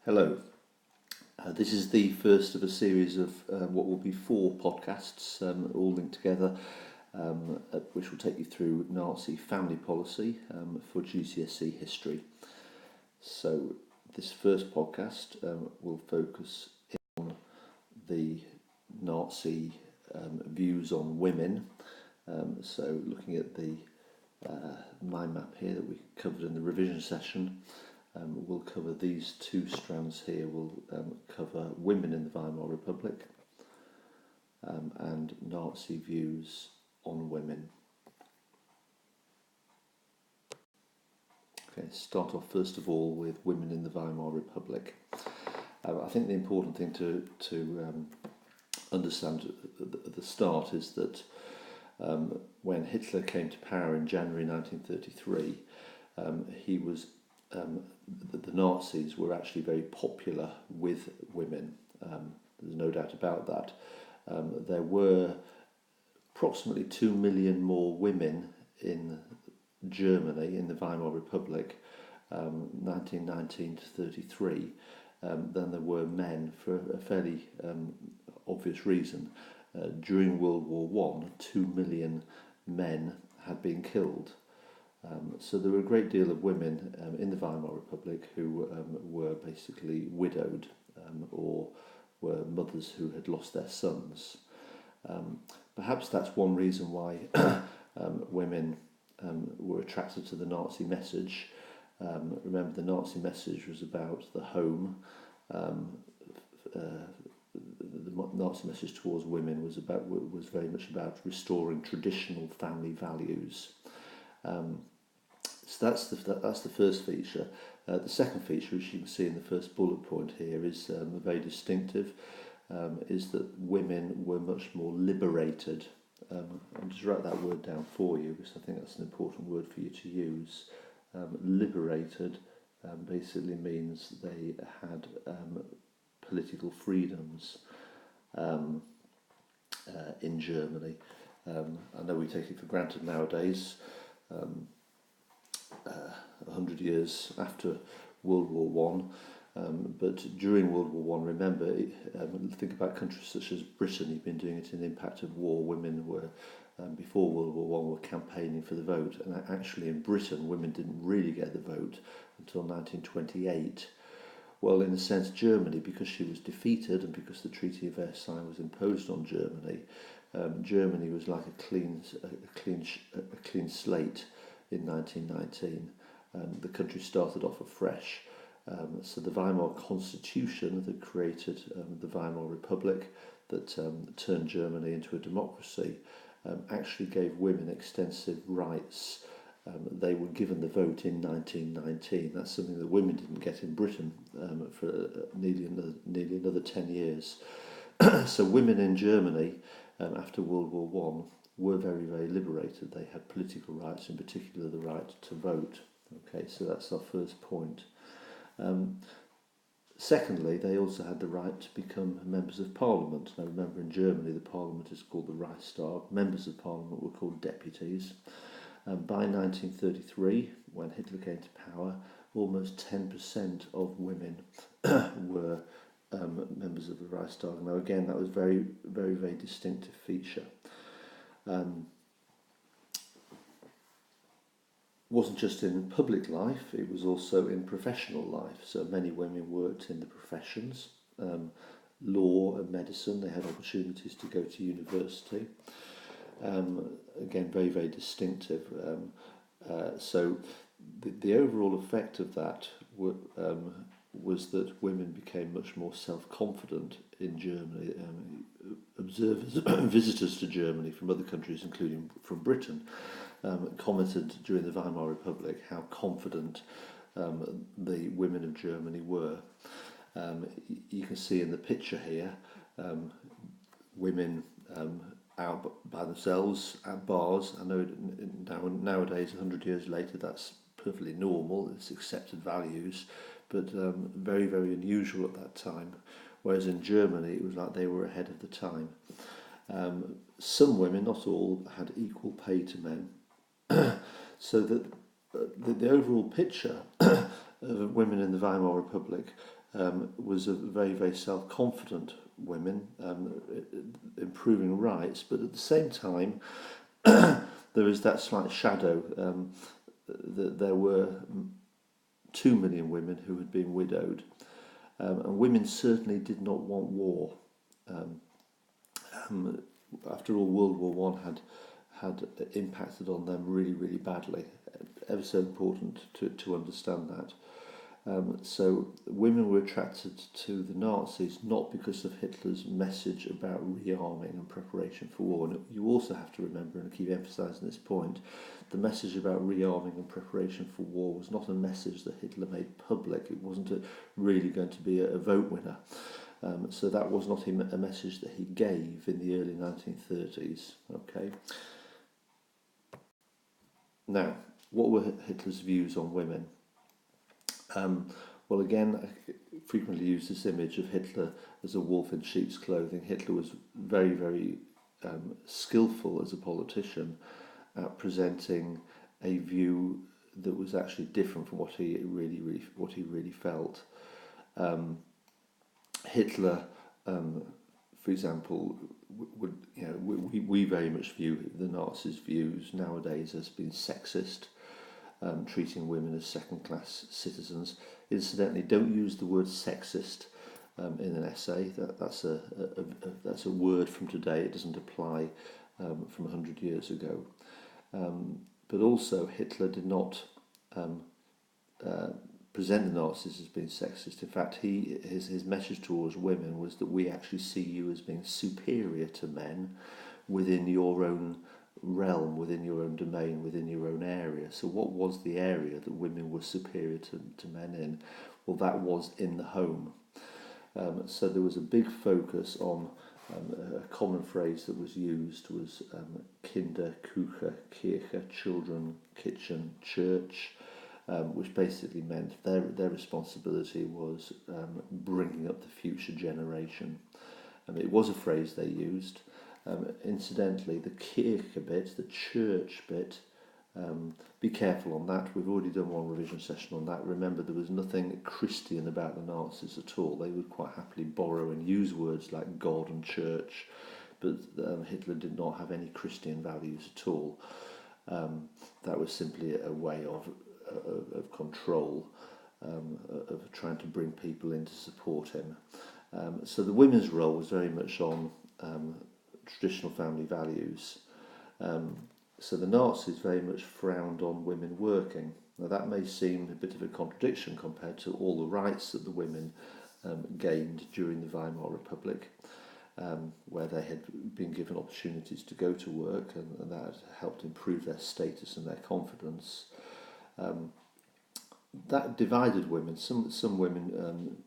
Hello. This is the first of a series of what will be 4 podcasts, all linked together, which will take you through Nazi family policy for GCSE History. So this first podcast will focus on the Nazi views on women. So looking at the mind map here that we covered in the revision session, we'll cover these 2 strands here. We'll cover women in the Weimar Republic and Nazi views on women. Okay, start off first of all with women in the Weimar Republic. I think the important thing to understand at the start is that when Hitler came to power in January 1933, he was the Nazis were actually very popular with women. There's no doubt about that. There were approximately 2 million more women in Germany, in the Weimar Republic, 1919 to 33, than there were men, for a fairly obvious reason. During World War One, 2 million men had been killed. So there were a great deal of women in the Weimar Republic who were basically widowed or were mothers who had lost their sons. Perhaps that's one reason why women were attracted to the Nazi message. Remember, the Nazi message was about the home. The Nazi message towards women was very much about restoring traditional family values. So that's the first feature. The second feature, which you can see in the first bullet point here, is very distinctive. Is that women were much more liberated. I'll just write that word down for you because I think that's an important word for you to use. Liberated basically means they had political freedoms in Germany. I know we take it for granted nowadays. 100 years after World War One, but during World War One, remember, think about countries such as Britain. You've been doing it in the impact of war. Women were, before World War One, were campaigning for the vote, and actually in Britain, women didn't really get the vote until 1928. Well, in a sense, Germany, because she was defeated and because the Treaty of Versailles was imposed on Germany, Germany was like a clean slate. In 1919, the country started off afresh. So the Weimar Constitution that created the Weimar Republic, that turned Germany into a democracy, actually gave women extensive rights. They were given the vote in 1919. That's something that women didn't get in Britain for nearly another 10 years. So women in Germany after World War One were very, very liberated. They had political rights, in particular the right to vote. Okay, so that's our first point. Secondly, they also had the right to become members of parliament. Now remember, in Germany the parliament is called the Reichstag. Members of parliament were called deputies. By 1933, when Hitler came to power, almost 10% of women were members of the Reichstag. Now again, that was very, very, very distinctive feature. Wasn't just in public life, it was also in professional life. So many women worked in the professions, law and medicine. They had opportunities to go to university. Again, very, very distinctive. So the overall effect of that was that women became much more self-confident in Germany. Observers, visitors to Germany from other countries, including from Britain, commented during the Weimar Republic how confident the women of Germany were. You can see in the picture here women out by themselves at bars. I know nowadays, 100 years later, that's perfectly normal. It's accepted values, but very, very unusual at that time. Whereas in Germany, it was like they were ahead of the time. Some women, not all, had equal pay to men. So that the overall picture of women in the Weimar Republic was a very, very self-confident women, improving rights, but at the same time, there is that slight shadow that there were 2 million women who had been widowed, and women certainly did not want war. After all, World War One had impacted on them really, really badly. Ever so important to understand that. So women were attracted to the Nazis not because of Hitler's message about rearming and preparation for war. And you also have to remember, and I keep emphasising this point, the message about rearming and preparation for war was not a message that Hitler made public. It wasn't really going to be a vote winner. So that was not a message that he gave in the early 1930s. Okay. Now, what were Hitler's views on women? Well, again, I frequently use this image of Hitler as a wolf in sheep's clothing. Hitler was very, very skillful as a politician at presenting a view that was actually different from what he really felt. Hitler, for example, we very much view the Nazis' views nowadays as being sexist. Treating women as second-class citizens. Incidentally, don't use the word sexist in an essay. That's a word from today. It doesn't apply from 100 years ago. But also, Hitler did not present the Nazis as being sexist. In fact, his message towards women was that we actually see you as being superior to men within your own realm, within your own domain, within your own area. So what was the area that women were superior to men in? Well, that was in the home. So there was a big focus on a common phrase that was used was Kinder, Küche, Kirche, children, kitchen, church, which basically meant their responsibility was bringing up the future generation. It was a phrase they used. Incidentally, the Kirche bit, the church bit, be careful on that. We've already done one revision session on that. Remember, there was nothing Christian about the Nazis at all. They would quite happily borrow and use words like God and church, but Hitler did not have any Christian values at all. That was simply a way of control, of trying to bring people in to support him. So the women's role was very much on traditional family values. So the Nazis very much frowned on women working. Now that may seem a bit of a contradiction compared to all the rights that the women gained during the Weimar Republic, where they had been given opportunities to go to work, and that helped improve their status and their confidence. That divided women. Some women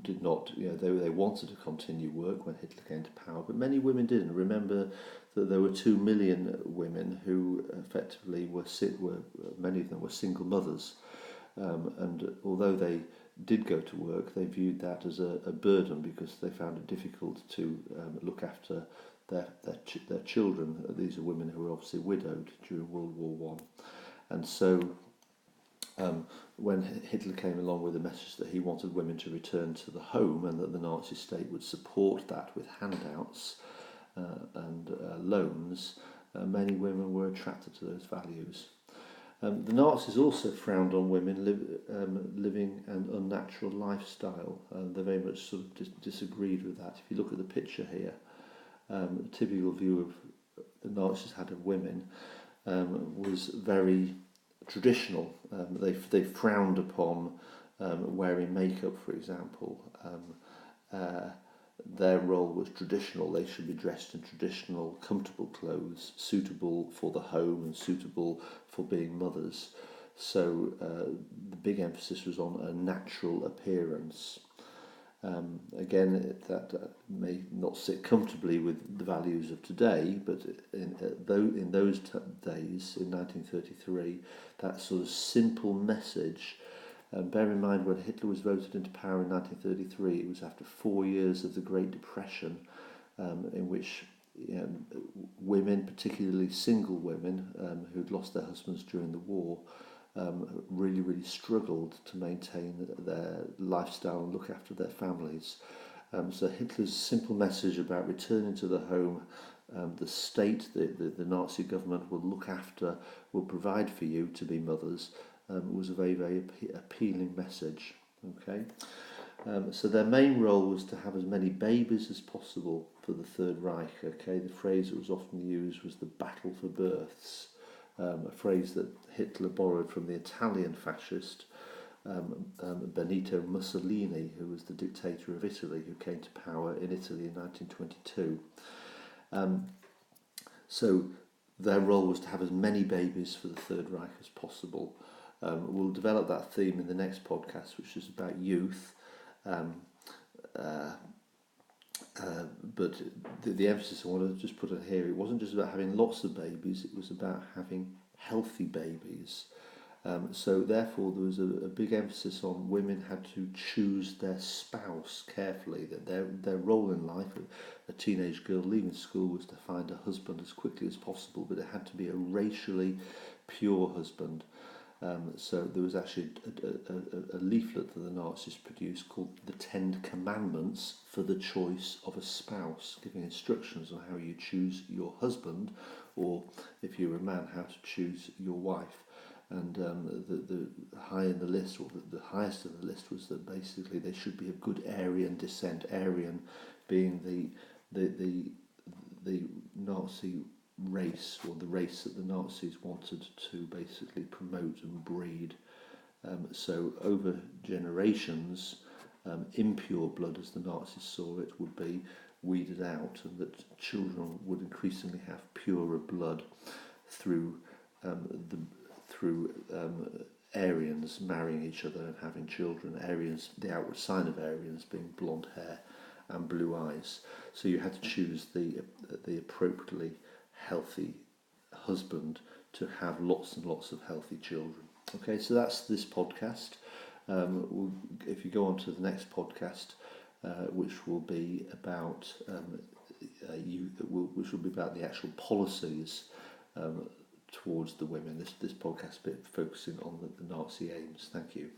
did not, they wanted to continue work when Hitler came to power, but many women didn't. Remember that there were 2 million women who effectively were many of them were single mothers, and although they did go to work, they viewed that as a burden because they found it difficult to look after their children. These are women who were obviously widowed during World War One, and so when Hitler came along with a message that he wanted women to return to the home and that the Nazi state would support that with handouts and loans, many women were attracted to those values. The Nazis also frowned on women living an unnatural lifestyle. They very much sort of disagreed with that. If you look at the picture here, a typical view of the Nazis had of women was very traditional. They frowned upon wearing makeup, for example. Their role was traditional. They should be dressed in traditional, comfortable clothes, suitable for the home and suitable for being mothers. So the big emphasis was on a natural appearance. Again, that may not sit comfortably with the values of today, but in those days, in 1933, that sort of simple message. Bear in mind, when Hitler was voted into power in 1933, it was after 4 years of the Great Depression, in which women, particularly single women who'd lost their husbands during the war, really struggled to maintain their lifestyle and look after their families. So Hitler's simple message about returning to the home, the state, the Nazi government will look after, will provide for you to be mothers, was a very appealing message. Okay, so their main role was to have as many babies as possible for the Third Reich. Okay, the phrase that was often used was the battle for births, a phrase that Hitler borrowed from the Italian fascist Benito Mussolini, who was the dictator of Italy, who came to power in Italy in 1922. So their role was to have as many babies for the Third Reich as possible. We'll develop that theme in the next podcast, which is about youth. But the emphasis I want to just put on here, it wasn't just about having lots of babies, it was about having healthy babies. So therefore there was a big emphasis on women had to choose their spouse carefully, that their role in life, a teenage girl leaving school, was to find a husband as quickly as possible, but it had to be a racially pure husband. So there was actually a leaflet that the Nazis produced called the 10 Commandments for the choice of a spouse, giving instructions on how you choose your husband, or if you're a man, how to choose your wife. And the high in the list, or the highest of the list, was that basically they should be of good Aryan descent. Aryan being the Nazi race, or the race that the Nazis wanted to basically promote and breed. So over generations, impure blood, as the Nazis saw it, would be weeded out, and that children would increasingly have purer blood through Aryans marrying each other and having children. Aryans, the outward sign of Aryans being blonde hair and blue eyes. So you had to choose the appropriately healthy husband to have lots and lots of healthy children. Okay, so that's this podcast. If you go on to the next podcast, which will be about which will be about the actual policies towards the women. This podcast bit focusing on the Nazi aims. Thank you.